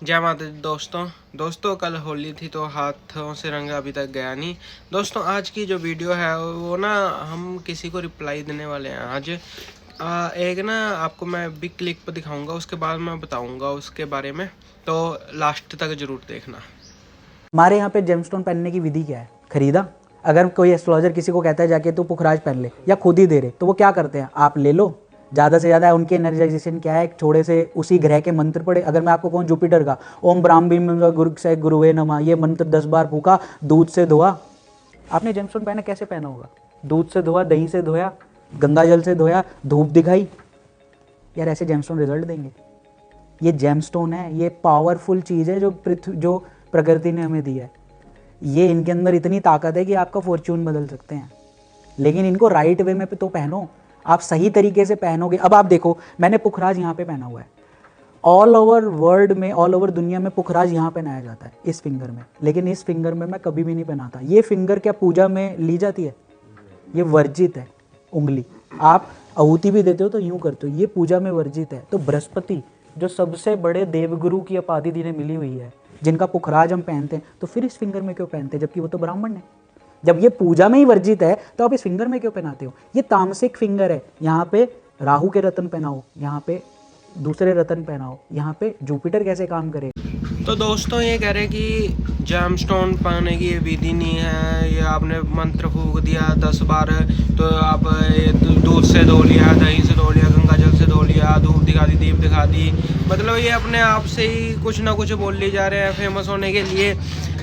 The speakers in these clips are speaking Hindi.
जय माता दी दोस्तों कल होली थी तो हाथों से रंग अभी तक गया नहीं। दोस्तों आज की जो वीडियो है वो ना हम किसी को रिप्लाई देने वाले हैं आज। एक ना आपको मैं बिग क्लिक पर दिखाऊंगा, उसके बाद मैं बताऊंगा उसके बारे में, तो लास्ट तक जरूर देखना। हमारे यहाँ पे जेमस्टोन पहनने की विधि क्या है? खरीदा। अगर कोई एस्ट्रोलॉजर किसी को कहता है जाके तू पुखराज पहन ले या खुद ही दे रहे, तो वो क्या करते हैं? आप ले लो, ज़्यादा से ज़्यादा उनकी एनर्जाइजेशन क्या है, थोड़े से उसी ग्रह के मंत्र पढ़े। अगर मैं आपको कहूँ जुपिटर का ओम ब्राह्म भीम गुरु से गुरुवे नमः, ये मंत्र 10 बार फूका, दूध से धोआ। आपने जेमस्टोन पहना कैसे पहना होगा? दूध से धोया, दही से धोया, गंगा जल से धोया, धूप दिखाई। यार ऐसे जेमस्टोन रिजल्ट देंगे? ये जेमस्टोन है, ये पावरफुल चीज़ है जो प्रकृति ने हमें दी है। ये इनके अंदर इतनी ताकत है कि आपका फॉर्च्यून बदल सकते हैं। लेकिन इनको राइट वे में तो पहनो, आप सही तरीके से पहनोगे। अब आप देखो, मैंने पुखराज यहाँ पे पहना हुआ है। ऑल ओवर वर्ल्ड में, ऑल ओवर दुनिया में पुखराज यहाँ पहनाया जाता है, इस फिंगर में। लेकिन इस फिंगर में मैं कभी भी नहीं पहनाता। ये फिंगर क्या पूजा में ली जाती है? ये वर्जित है उंगली। आप आहुति भी देते हो तो यूं करते हो, ये पूजा में वर्जित है। तो बृहस्पति जो सबसे बड़े देवगुरु की उपाधि जिन्हें मिली हुई है, जिनका पुखराज हम पहनते हैं, तो फिर इस फिंगर में क्यों पहनते हैं जबकि वो तो ब्राह्मण है? जब ये पूजा में ही वर्जित है तो आप इस फिंगर में क्यों पहनाते हो? ये तामसिक फिंगर है। यहाँ पे राहु के रत्न पहनाओ, यहाँ पे दूसरे रत्न पहनाओ, यहाँ पे जुपिटर कैसे काम करे। तो दोस्तों ये कह रहे हैं कि जेमस्टोन पाने की ये विधि नहीं है, ये आपने मंत्र फूक दिया 10 बार तो आप दूध से धो लिया, दही से धो लिया, गंगा जल से धो लिया, धूप दिखा दी, दीप दिखा दी। मतलब ये अपने आप से ही कुछ ना कुछ बोल ली जा रहे हैं फेमस होने के लिए।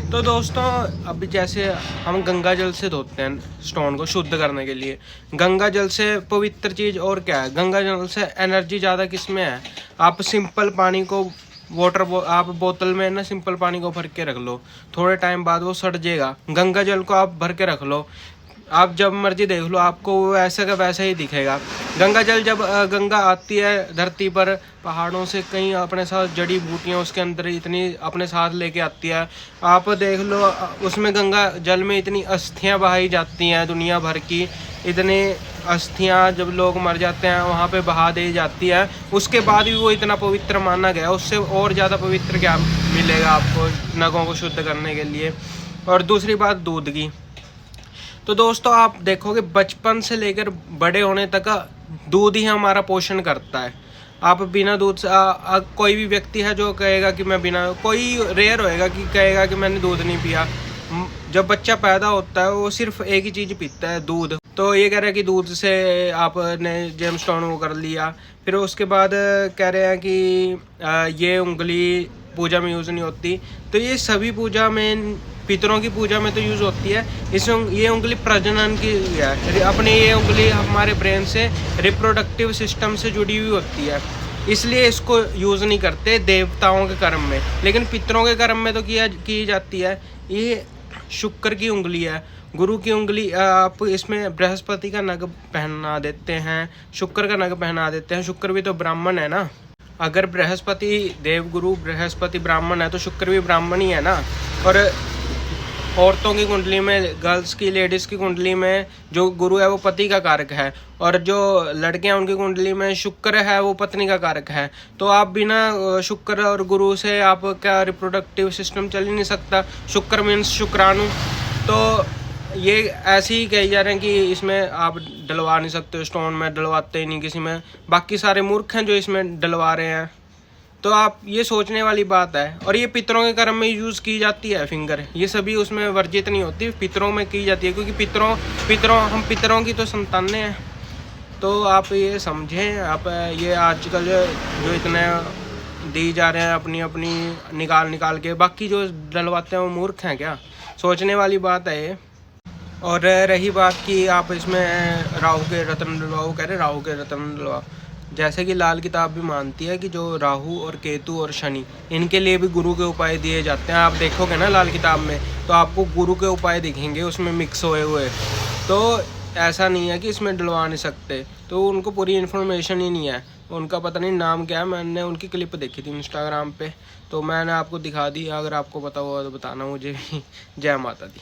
तो दोस्तों अभी जैसे हम गंगा जल से धोते हैं स्टोन को शुद्ध करने के लिए, गंगा जल से पवित्र चीज़ और क्या है? गंगा जल से एनर्जी ज़्यादा किस में है? आप सिंपल पानी को आप बोतल में ना सिंपल पानी को भर के रख लो, थोड़े टाइम बाद वो सड़ जाएगा। गंगा जल को आप भर के रख लो, आप जब मर्जी देख लो, आपको वैसे का वैसा ही दिखेगा। गंगा जल जब गंगा आती है धरती पर पहाड़ों से, कहीं अपने साथ जड़ी बूटियाँ उसके अंदर इतनी अपने साथ लेके आती है। आप देख लो उसमें गंगा जल में इतनी अस्थियाँ बहाई जाती हैं दुनिया भर की, इतनी अस्थियाँ जब लोग मर जाते हैं वहाँ पे बहा दी जाती है। उसके बाद भी वो इतना पवित्र माना गया, उससे और ज़्यादा पवित्र क्या मिलेगा आपको नगों को शुद्ध करने के लिए। और दूसरी बात दूध की, तो दोस्तों आप देखोगे बचपन से लेकर बड़े होने तक दूध ही हमारा पोषण करता है। आप बिना दूध से कोई भी व्यक्ति है जो कहेगा कि मैं बिना, कोई रेयर होएगा कि कहेगा कि मैंने दूध नहीं पिया। जब बच्चा पैदा होता है वो सिर्फ एक ही चीज़ पीता है, दूध। तो ये कह रहे हैं कि दूध से आपने जेमस्टोन वो कर लिया। फिर उसके बाद कह रहे हैं कि ये उंगली पूजा में यूज़ नहीं होती, तो ये सभी पूजा में, पितरों की पूजा में तो यूज़ होती है। ये उंगली प्रजनन की है, अपने ये उंगली हमारे ब्रेन से रिप्रोडक्टिव सिस्टम से जुड़ी हुई होती है, इसलिए इसको यूज़ नहीं करते देवताओं के कर्म में, लेकिन पितरों के कर्म में तो की जाती है। ये शुक्र की उंगली है, गुरु की उंगली। आप इसमें बृहस्पति का नग पहना देते हैं, शुक्र का नग पहना देते हैं। शुक्र भी तो ब्राह्मण है ना। अगर बृहस्पति देवगुरु बृहस्पति ब्राह्मण है तो शुक्र भी ब्राह्मण ही है ना। और औरतों की कुंडली में, गर्ल्स की, लेडीज़ की कुंडली में जो गुरु है वो पति का कारक है, और जो लड़के हैं उनकी कुंडली में शुक्र है वो पत्नी का कारक है। तो आप बिना शुक्र और गुरु से आपका रिप्रोडक्टिव सिस्टम चल ही नहीं सकता। शुक्र मीन्स शुक्राणु। तो ये ऐसे ही कही जा रहे हैं कि इसमें आप डलवा नहीं सकते, स्टोन में डलवाते ही नहीं किसी में। बाकी सारे मूर्ख हैं जो इसमें डलवा रहे हैं। तो आप ये सोचने वाली बात है। और ये पितरों के कर्म में यूज़ की जाती है फिंगर, ये सभी उसमें वर्जित नहीं होती, पितरों में की जाती है, क्योंकि हम पितरों की तो संतानें हैं। तो आप ये समझें, आप ये आजकल जो इतने दी जा रहे हैं अपनी अपनी निकाल के, बाकी जो डलवाते हैं वो मूर्ख हैं क्या? सोचने वाली बात है ये। और रही बात कि आप इसमें राहु के रत्न डलवाओ, कह रहे राहु के रत्न डलवाओ, जैसे कि लाल किताब भी मानती है कि जो राहु और केतु और शनि, इनके लिए भी गुरु के उपाय दिए जाते हैं। आप देखोगे ना लाल किताब में तो आपको गुरु के उपाय दिखेंगे उसमें मिक्स हुए हुए। तो ऐसा नहीं है कि इसमें डलवा नहीं सकते, तो उनको पूरी इन्फॉर्मेशन ही नहीं है। उनका पता नहीं नाम क्या है, मैंने उनकी क्लिप देखी थी इंस्टाग्राम पे, तो मैंने आपको दिखा दी। अगर आपको पता हुआ तो बताना मुझे भी। जय माता दी।